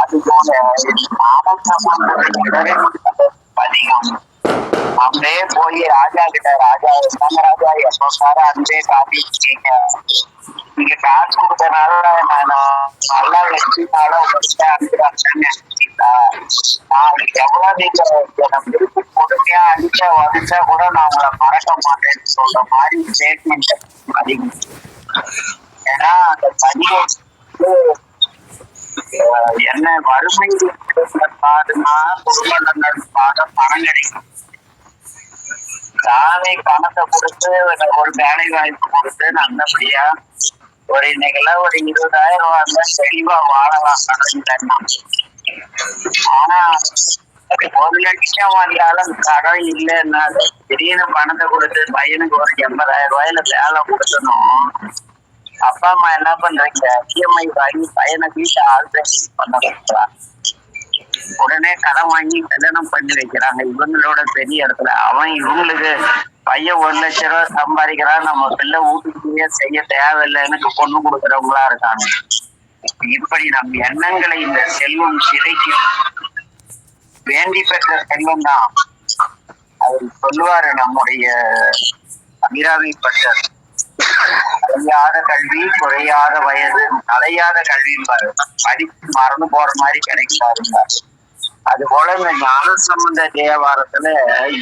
அதுபோல பதிகம் அப்படியே போய் ராஜா கிட்ட, ராஜா என்ன ராஜா எப்ப பாரு அன்பே காட்டிருக்கீங்க, நீங்க காசு கொடுத்தனால நான் நல்லா வச்சுனால உங்கள்கிட்ட அனுப்புறேன். நான் எவ்வளவு நீங்க எனக்கு திருப்பி கொடுமையா அடிச்சா வடிச்சா கூட நான் உங்களை மறக்க மாட்டேன்னு சொல்ற மாதிரி ஸ்டேட்மெண்ட் அதிகம். ஏன்னா அந்த பதிகம் என்ன வறுமை பாடுனா குடும்பங்கள் பாட பணம் கிடைக்கும். சாமி பணத்தை கொடுத்து ஒரு வேலை வாய்ப்பு கொடுத்து நல்லபடியா ஒரு இன்னைக்கெல்லாம் ஒரு 20,000 ரூபாய்ல தெளிவா வாழலாம் கடன்ல. ஆனா 1,00,000 வந்தாலும் கடன் இல்லைன்னா திடீர்னு பணத்தை கொடுத்து பையனுக்கு ஒரு 80,000 ரூபாயில வேலை கொடுக்கணும். அப்பா அம்மா என்ன பண்றீங்க, இஎம்ஐ வாங்கி பையனை வீட்டை ஆல்ட்ரேஷன் பண்ண வைக்கிறாங்க. உடனே கடன் வாங்கி கல்யாணம் பண்ணி வைக்கிறாங்க இவங்களோட பெரிய இடத்துல. அவன் இவங்களுக்கு பையன் 1,00,000 ரூபாய் சம்பாதிக்கிறான், நம்ம பிள்ளை வீட்டுக்குள்ளேயே செய்ய தேவையில்லைன்னு பொண்ணு கொடுக்குறவங்களா இருக்காங்க. இப்படி நம் எண்ணங்களை இந்த செல்வம் சிதைக்கு வேண்டி பெற்ற செல்வம் தான். அவர் சொல்லுவாரு நம்முடைய அபிராமி பட்டர், அலையாத கல்வி குறையாத வயது அலையாத கல்விம்பாரு. படிப்பு மறந்து போற மாதிரி கிடைக்காருங்க. அது போல இந்த ஞான சம்பந்த தேவாரத்துல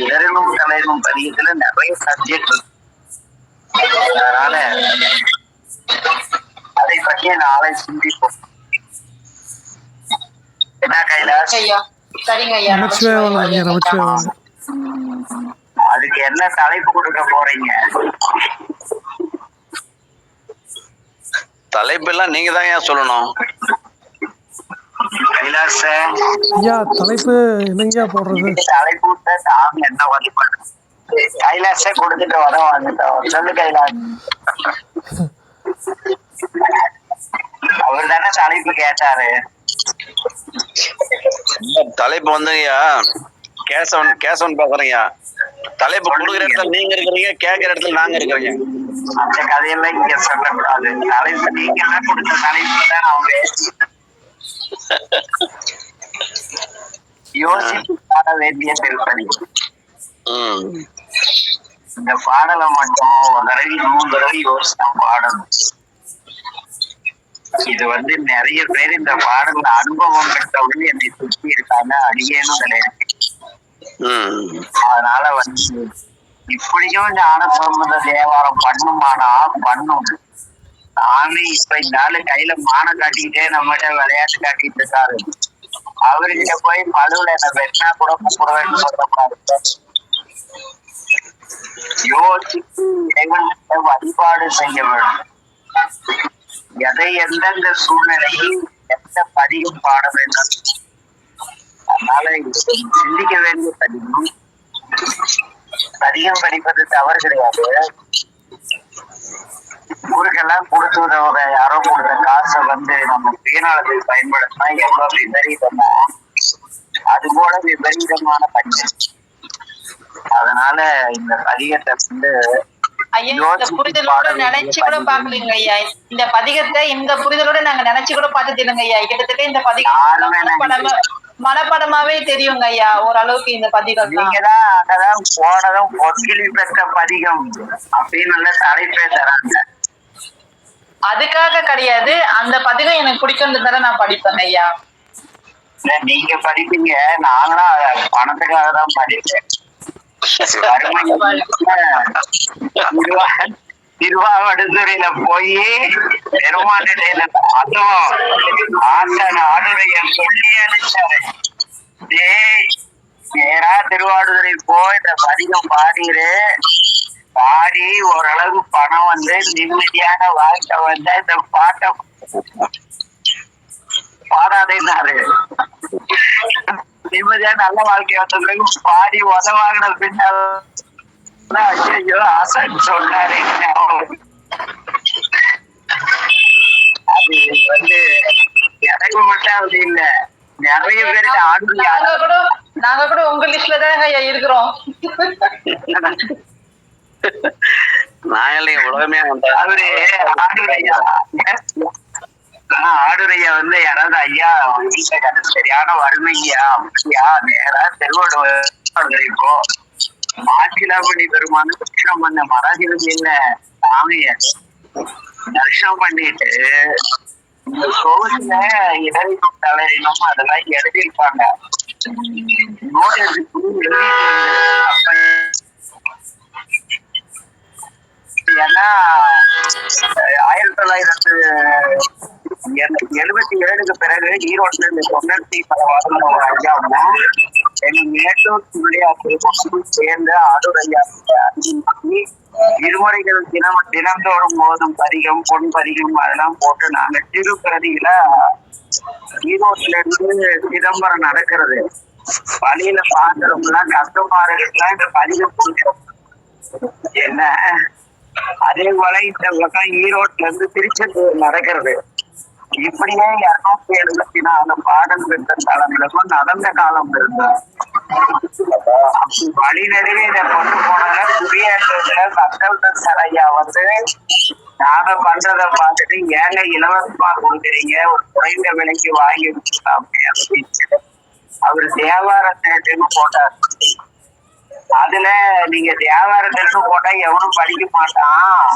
இடரினும் தலைனும் பதிகத்துல நிறைய சப்ஜெக்ட் இருக்கு. அதனால அதை பற்றிய நாளை சிந்திப்போம். என்ன கைலாஷ்? அதுக்கு என்ன தலைப்பு கொடுக்க போறீங்க? தலைப்பு எல்லாம் நீங்க தான் ஏன் சொல்லணும்? கைலாச தலைப்பு என்னங்கயா போடுறது? தலைப்பு சாமி என்ன வழிபாடு? கைலாச கொடுத்துட்டு வர வந்துட்டோம். சொல்லு கைலாஷ். அவர் தானே தலைப்பு கேட்டாரு. தலைப்பு வந்துங்கய்யா கேசவன் பேசுறீங்க. தலைப்பு கொடுக்குற இடத்துல நீங்க இருக்கிறீங்க, கேட்கிற இடத்துல நாங்க இருக்கிறீங்க. அந்த கதையெல்லாம் இங்க சொல்லக்கூடாது. தலைப்பு நீங்க எல்லாம் கொடுத்த தலைப்பு தான் அவங்க யோசித்து பாட வேண்டிய செல்பணி. இந்த பாடலை மட்டும் ஒரு தடவை 3 தடவை யோசிச்சுதான் பாடணும். இது நிறைய பேர் இந்த பாடல்ல அனுபவம் பெற்றவங்க என்னை சுற்றி இருக்காங்க, அடியேனும் கிடையாது. அதனால இப்படியும் ஞான சம்பந்த தேவாரம் பண்ணுமானா பண்ணும். சாமி இப்ப இந்த ஆளு கையில மான காட்டிக்கிட்டே நம்மகிட்ட விளையாட்டு காட்டிட்டு இருக்காரு. அவர்கிட்ட போய் மழுவுல என்ன வெட்டினா கூட கூப்பிடுவேன்னு சொல்லக்கூடாது. யோசித்து இறைவனுக்கு வழிபாடு செய்ய வேண்டும். எதை எந்தெந்த சூழ்நிலையில் எந்த பதிகம் பாட வேண்டும். அதனால சிந்திக்க வேண்டிய பதிகம். பதிகம் படிப்பது தவறு கிடையாது. ஊருக்கெல்லாம் கொடுத்து உதவுற யாரோ கொடுத்த காசை நம்ம சுயநலத்தை பயன்படுத்தினா எவ்வளவு விபரீதமோ அது போல விபரீதமான பதிகம். அதனால இந்த பதிகத்தை புரிதலோட நினைச்சு கூட பாக்கலீங்க ஐயா. இந்த பதிகத்தை இந்த புரிதலோட நாங்க நினைச்சு கூட பார்த்தது இல்லைங்க ஐயா. கிட்டத்தட்ட இந்த பதிகம் மனப்படமாவே தெரியுங்க ஐயா ஓரளவுக்கு. இந்த பதிகம் நீங்கதான் அங்கதான் போனதும் பொற்கிளி பெற்ற பதிகம் அப்படின்னு நல்ல தலைப்பே தராங்க. அதுக்காக கிடையாது, அந்த பதிகம் எனக்கு பிடிக்கும்ன்றதால நான் படிப்பேன் ஐயா. நீங்க படிப்பீங்க, நாங்களும் பணத்துக்காக தான் படிப்பேன். திருவாவடுதுறையில போய் பெருமாநிலையில அதுவும் ஆசன ஆடுடைய சொல்லி அனுப்பிச்சாரு. நேரா திருவாடுதுறை போய் இந்த பதிகம் பாடி ஓரளவு பணம் நிம்மதியான வாழ்க்கை இந்த பாட்டை பாடாதேன்னாரு. நிம்மதியான நல்ல வாழ்க்கை வந்த பாடி உதவாங்கின பின்னால் ஐயோ ஆசைன்னு சொன்னாரு. அது எனக்கு மட்டும் அப்படி இல்ல, நிறைய பேருக்கு ஆடு. நாங்க கூட உங்க லிஸ்ட்ல தான் ஐயா இருக்கிறோம். நான் இல்லைங்க, உலகமே அவரு ஆடுடையா ஆடுடைய வந்து யாராவது ஐயா வீட்டுல சரியான வறுமையா அப்படியா நேரா தெருவோட இப்போ மாசிலாபடி பெருமான தரிசனம் பண்ண மராஜிபதி இல்ல சாமிய தரிசனம் பண்ணிட்டு இந்த கோவில்ல இடறி தலையினும் அதெல்லாம் எழுதியிருப்பாங்க. நோட் எழுதிட்டு அப்ப ஏன்னா 1977 பிறகு ஈரோட்டுல இந்த தொண்ணூத்தி பல வாரங்கள ஒரு ஐயா மேட்டூர் சேர்ந்த ஆடூர் ஐயா இருமுறைகள் தினந்தோறும் போதும் பதிகம் பொன் பதிகம் அதெல்லாம் போட்டு நாங்க திருப்பிரதியில ஈரோட்டுல இருந்து சிதம்பரம் நடக்கிறது வழியில பாக்குறோம்லாம் கஷ்டமாறுகள்லாம் இந்த பதிகம் கொடுக்கிறோம். என்ன அதே போல இந்த பக்கம் ஈரோட்டுல இருந்து திருச்செந்தூர் நடக்கிறது. இப்படியே 274 பாடல் பெற்ற தலங்களுக்கும் நடந்த காலம் இருந்தது. வழி நடுவே இதை கொண்டு போனால குடியேற்றத்துல மக்கள் ஐயா வந்து நாங்க பண்றதை பார்த்துட்டு ஏங்க இலவசமா கொடுக்குறீங்க ஒரு குறைந்த விலைக்கு வாங்கி வச்சுக்கலாம் அப்படின்னு அவரு தேவார தேட்டர்னு போட்டார். அதுல நீங்க தேவாரத்திற்கு போட்டா எவனும் படிக்க மாட்டான்,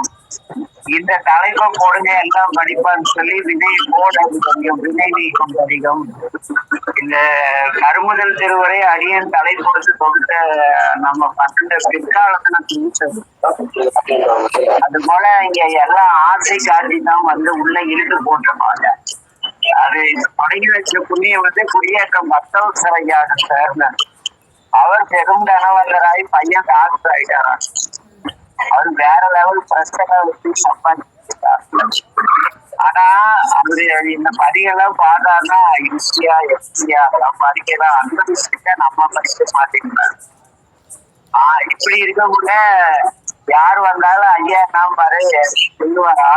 இந்த தலைப்பை போடுங்க எல்லாம் படிப்பான்னு சொல்லி வினை போட அதிகம் வினை நீக்கம் அதிகம் இந்த கருமுதல் திருவரை அடியன் தலை கொடுத்து கொடுத்த நம்ம பண்ற பிற்காலத்துல திணிச்சது. அது போல இங்க எல்லாம் ஆசை காட்டி தான் வந்து உள்ள இழுத்து போட்டிருப்பாங்க. அது தொடங்கி வச்ச புண்ணியம் வந்து குடியேற்றம் பக்தவசரையாக சேர்ந்த அவர் பெரும் தனவந்தராய் பையன் டாக்டர் ஆயிட்டாராம். அவர் வேற லெவல் பிரச்சனை வச்சு சம்பாதிச்சிருக்காரு. ஆனா அவரு இந்த பதிகெல்லாம் பார்த்தாருன்னா ஈஸியா எஃப்சியா அதெல்லாம் படிக்கலாம். அந்த விஷயத்த நம்ம படிக்க மாட்டேங்கிறாரு. இப்படி இருக்கக்குள்ள யார் வந்தாலும் ஐயா நான் பாரு சொல்லுவாரா.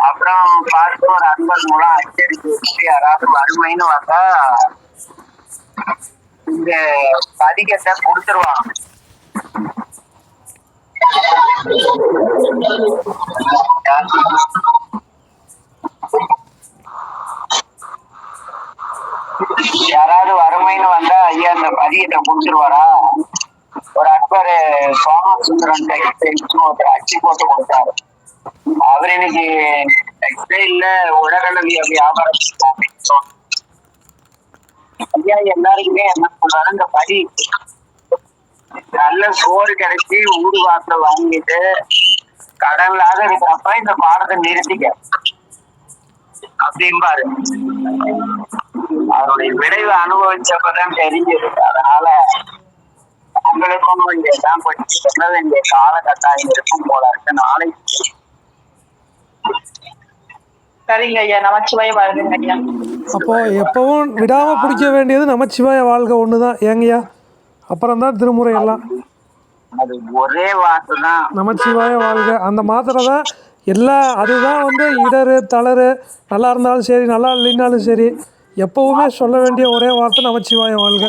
அப்புறம் பார்த்து ஒரு அன்பர் மூலம் அச்சடிச்சு வச்சு யாராவது வறுமைன்னு வந்தா இந்த பதிகத்தை கொடுத்துருவாங்க. யாராவது வறுமைன்னு வந்தா ஐயா அந்த பதிகத்தை கொடுத்துருவாரா. ஒரு அன்பர் சோமசுந்தரன் ஒருத்தர் அச்சு போட்டு கொடுத்தாரு. அவர் இன்னைக்கு டெக்ஸ்டைல்ல உலகளவிய வியாபாரம் ஐயா எல்லாருக்குமே என்ன சொல்றாரு, இந்த படி நல்ல சோறு கிடைச்சி ஊர் வாசல வாங்கிட்டு கடன்லாக இருக்கிறப்ப இந்த பாடத்தை நிறுத்திக்க அப்படின்பாரு. அவருடைய விளைவு அனுபவிச்சப்பதான் தெரிஞ்சது. அதனால உங்களுக்கும் இங்க எல்லாம் படிச்சு சொல்ல வேண்டிய காலகட்டாயம் இருக்கும் போல இருக்கு. நாளைக்கு சரிங்க ஐயா, நமச்சிவாய வாழ்க ஐயா. அப்போ எப்பவும் விடாம பிடிக்க வேண்டியது நமச்சிவாய வாழ்க ஒண்ணுதான் ஏங்கய்யா. அப்புறம் தான் திருமுறை எல்லாம். அது ஒரே வார்த்தை தான் நமச்சிவாய வாழ்க. அந்த மாத்திரை தான் எல்லா அதுதான் வந்து இடரு தளரு நல்லா இருந்தாலும் சரி நல்லா இல்லைனாலும் சரி எப்பவுமே சொல்ல வேண்டிய ஒரே வார்த்தை நமச்சிவாய வாழ்க.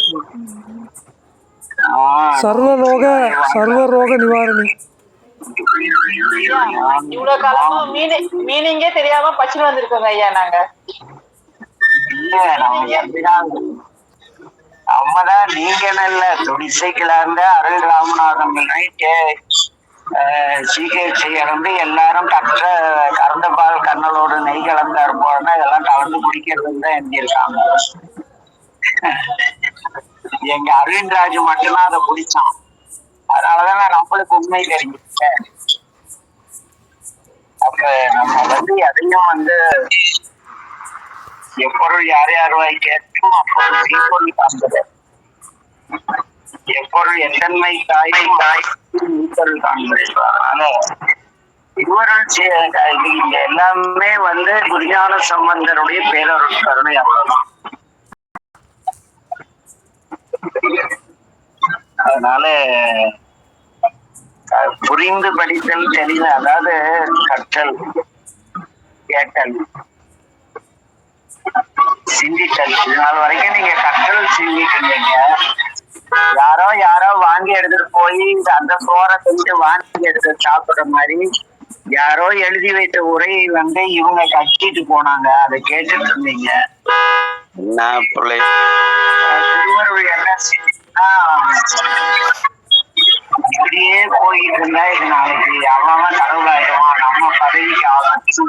சர்வரோக நிவாரணி. இவ்வளவு காலமும் மீனிங்கே தெரியாம பச்சுன்னு வந்திருக்கோங்க ஐயா. நாங்க நம்மதான் நீங்க நல்ல துடிசைக்கில இருந்த அருள் ராமநாதன் சிகிச்சை இறந்து எல்லாரும் கற்ற கறந்த பால் கண்ணலோடு நெய் கலந்தாரு போறனா இதெல்லாம் கலந்து குடிக்கிறது தான் எழுதியிருக்காங்க. எங்க அரவிந்த்ராஜ் மட்டும்தான் அதை குடிச்சான். அதனாலதான் நம்மளுக்கு உண்மை தெரிஞ்சுட்டேன். அப்ப நம்ம வந்து எதையும் வந்து எப்பொருள் யார் யார் வாய் கேட்கும் அப்பொருள் தீப்பொருள் காண்பது, எப்பொருள் எத்தன்மை தாயும் நீப்பொருள் காண்பது. அதனால இருவருள் இங்க எல்லாமே வந்து குருஞான சம்பந்தருடைய பேரருள் கருணை. அவ்வளவுதான். அதனால புரிந்து படித்தல் தெளிவு, அதாவது கற்றல் கேட்டல் சிந்தித்தல். இதனால வரைக்கும் நீங்க கற்றல் சிந்திட்டு இருந்தீங்க. யாரோ வாங்கி எடுத்துட்டு போய் அந்த சோறை செஞ்சு வாங்கி எடுத்து சாப்பிடுற மாதிரி யாரோ எழுதி வைத்த உரையை வந்து இவங்க கட்டிட்டு போனாங்க, அதை கேட்டுட்டு இருந்தீங்க. என்ன பிள்ளை திருவருள் என்ன செஞ்சா இப்படியே போயிட்டு இருந்தா இது நாளைக்கு அவன் கடவுளாயிடுவான், நம்ம பதவிக்கு ஆபத்து.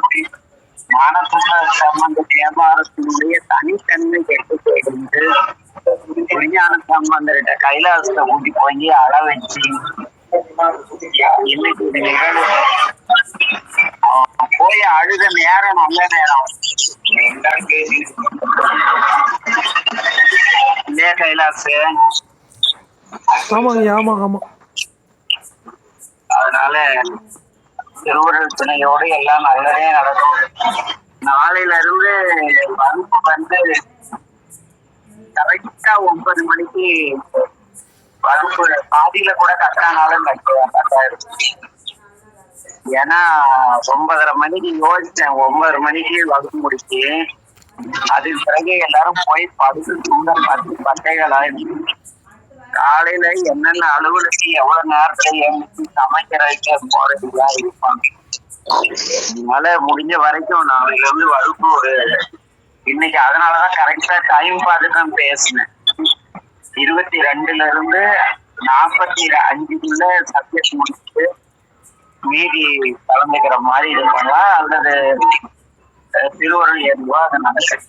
ஞானசம்பந்த சம்பந்த வியாபாரத்தினுடைய தனித்தன்மை கெட்டு போயிருந்து விஞ்ஞான சம்பந்தர்கிட்ட கைலாசத்தை கூட்டி போய் அள வச்சு இன்னைக்கு ஒரு நிகழ்வு போய் அழுத நேரம் நல்ல நேரம் இல்லையா கைலாசு? ஆமாங்க ஐயா, ஆமாம் ஆமாம். அதனால திருவுருள் துணையோடு எல்லாம் நல்லதே நடக்கும். நாளையில இருந்து வகுப்பு வந்து கரெக்டா 9 மணிக்கு வகுப்பு, பாதியில கூட கட்டானாலும் கட்டாயிரும். ஏன்னா 9:30 மணிக்கு யோசிச்சேன், 9 மணிக்கு வகுப்பு முடிச்சு அதுக்கு பிறகு எல்லாரும் போய் படுத்து தூங்க 10 பட்டைகளாயிடுச்சு. காலையில என்னென்ன அலுவலகத்துக்கு எவ்வளவு நேரத்துல எழுந்து சமைக்கிறதுக்கு போறதுதான் இருப்பாங்க. அதனால முடிஞ்ச வரைக்கும் நாளையில இருந்து வகுப்பு இன்னைக்கு அதனாலதான் கரெக்டா டைம் பார்த்து தான் பேசினேன். 22ல இருந்து 45க்குள்ள சப்ஜெக்ட் முடிச்சுட்டு மீதி கலந்துக்கிற மாதிரி இது பண்ணலாம், அல்லது திருவருள் ஏதுவா அது நடக்கும்.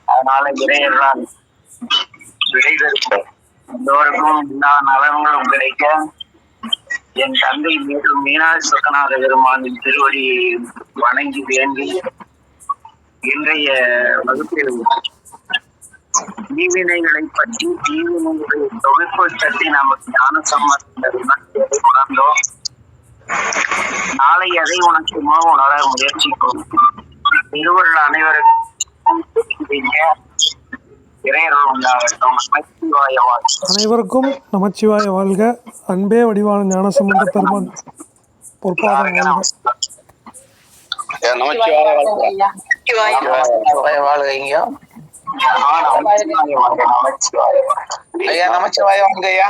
அதனால இறையெல்லாம் விடைபெறும் எல்லோருக்கும் எல்லா நலன்களும் கிடைக்க என் தந்தை மீண்டும் மீனாட்சி சொக்கநாத பெருமானின் திருவடி வணங்கி வேண்டி இன்றைய வகுப்பில் தீவினைகளை பற்றி தீவினைகளுடைய தொகுப்பு பற்றி நமக்கு ஞான சம்பந்தம் உணர்ந்தோம். நாளை எதை உணர்த்துமோ உணர முயற்சிக்கும். திருவருள் அனைவருக்கும் இறையருள் உண்டாகட்டும். நமச்சிவாய வாழ்க. அனைவருக்கும் நமச்சிவாய வாழ்க. அன்பே வடிவான ஞானசம்பந்த பெருமான் பொற்பாதம் வாழ்க. நமச்சிவாய வாழ்க. நமச்சிவாய வாழ்க. ஐயா நமச்சிவாய வாழ்க ஐயா.